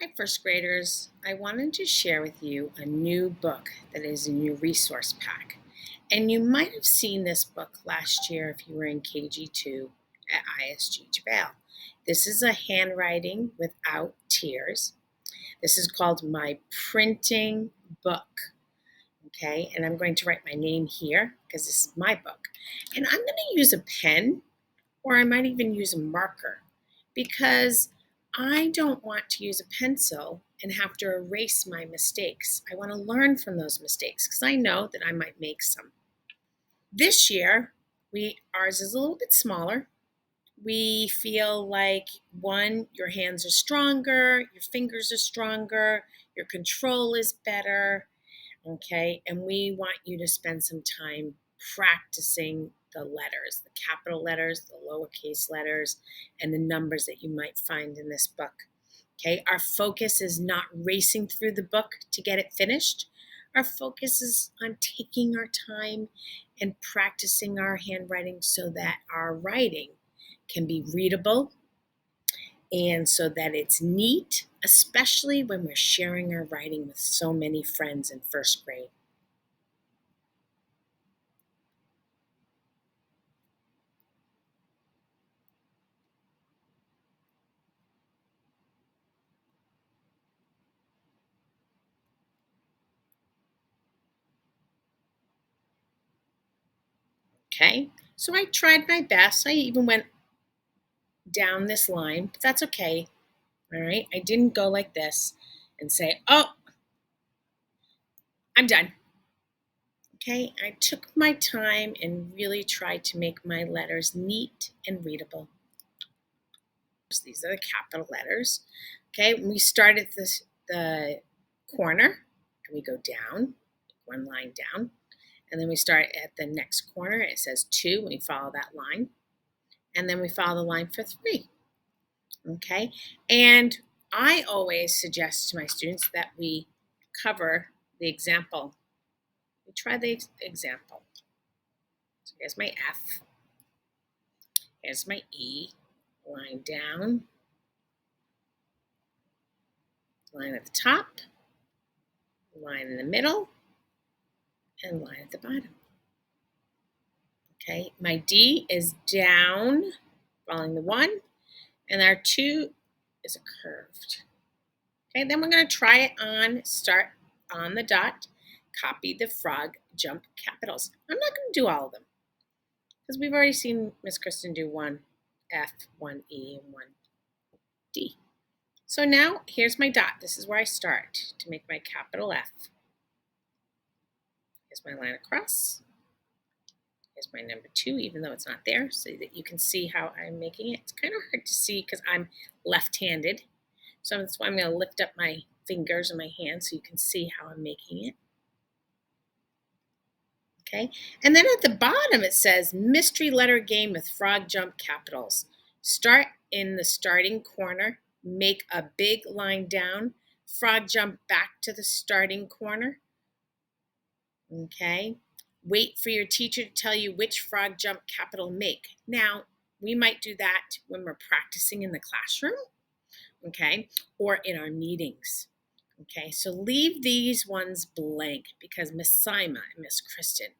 Hi, first graders. I wanted to share with you a new book that is a new resource pack. And you might have seen this book last year if you were in KG2 at ISG Javel. This is a handwriting without tears. This is called My Printing Book. Okay, and I'm going to write my name here because this is my book. And I'm going to use a pen or I might even use a marker because I don't want to use a pencil and have to erase my mistakes. I want to learn from those mistakes because I know that I might make some. This year, ours is a little bit smaller. We feel like your hands are stronger, your fingers are stronger, your control is better, okay? And we want you to spend some time practicing the letters, the capital letters, the lowercase letters, and the numbers that you might find in this book. Okay, our focus is not racing through the book to get it finished. Our focus is on taking our time and practicing our handwriting so that our writing can be readable and so that it's neat, especially when we're sharing our writing with so many friends in first grade. Okay, so I tried my best. I even went down this line, but that's okay. All right, I didn't go like this and say, oh, I'm done. Okay, I took my time and really tried to make my letters neat and readable. These are the capital letters. Okay, we start at the corner and we go down, one line down, and then we start at the next corner. It says 2, and we follow that line, and then we follow the line for 3. Okay, and I always suggest to my students that we cover the example. We try the example. So here's my F, here's my E, line down, line at the top, line in the middle, and line at the bottom. Okay, my D is down, following the 1, and our 2 is a curved. Okay, then we're going to try it on, start on the dot, copy the frog jump capitals. I'm not going to do all of them because we've already seen Miss Kristen do 1 F, 1 E, and 1 D. So now here's my dot. This is where I start to make my capital F. Here's my line across. Here's my number 2, even though it's not there, so that you can see how I'm making it. It's kind of hard to see because I'm left-handed. So that's why I'm going to lift up my fingers and my hands so you can see how I'm making it. Okay, and then at the bottom it says mystery letter game with frog jump capitals. Start in the starting corner, make a big line down, frog jump back to the starting corner. Okay, wait for your teacher to tell you which frog jump capital make. Now, we might do that when we're practicing in the classroom, okay, or in our meetings. Okay, so leave these ones blank because Miss Sima and Miss Kristen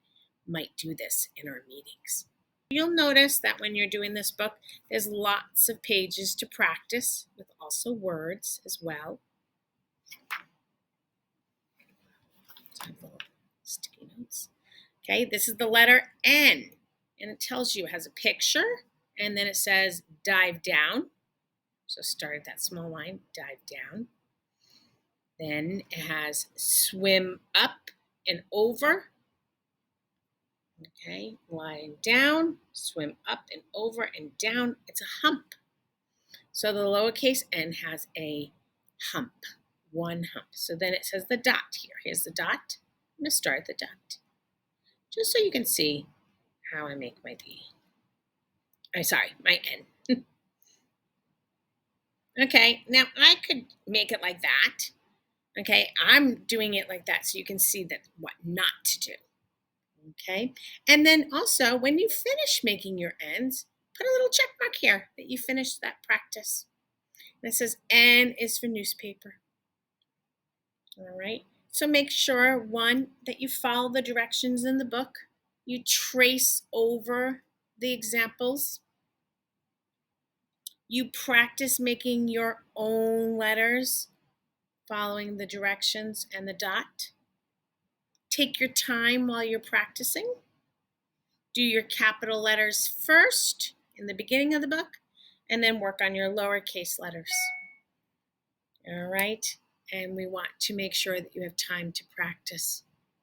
might do this in our meetings. You'll notice that when you're doing this book, there's lots of pages to practice with also words as well. So I have little sticky notes. Okay, this is the letter N, and it tells you, it has a picture, and then it says dive down. So start at that small line, dive down. Then it has swim up and over. Okay, lying down, swim up and over and down. It's a hump. So the lowercase n has a hump, one hump. So then it says the dot here. Here's the dot. I'm going to start the dot. Just so you can see how I make my D. My N. Okay, now I could make it like that. Okay, I'm doing it like that so you can see that what not to do. Okay, and then also when you finish making your ends, put a little check mark here that you finished that practice. And it says N is for newspaper. All right. So make sure, one, that you follow the directions in the book. You trace over the examples. You practice making your own letters, following the directions and the dot. Take your time while you're practicing. Do your capital letters first in the beginning of the book, and then work on your lowercase letters. All right. And we want to make sure that you have time to practice.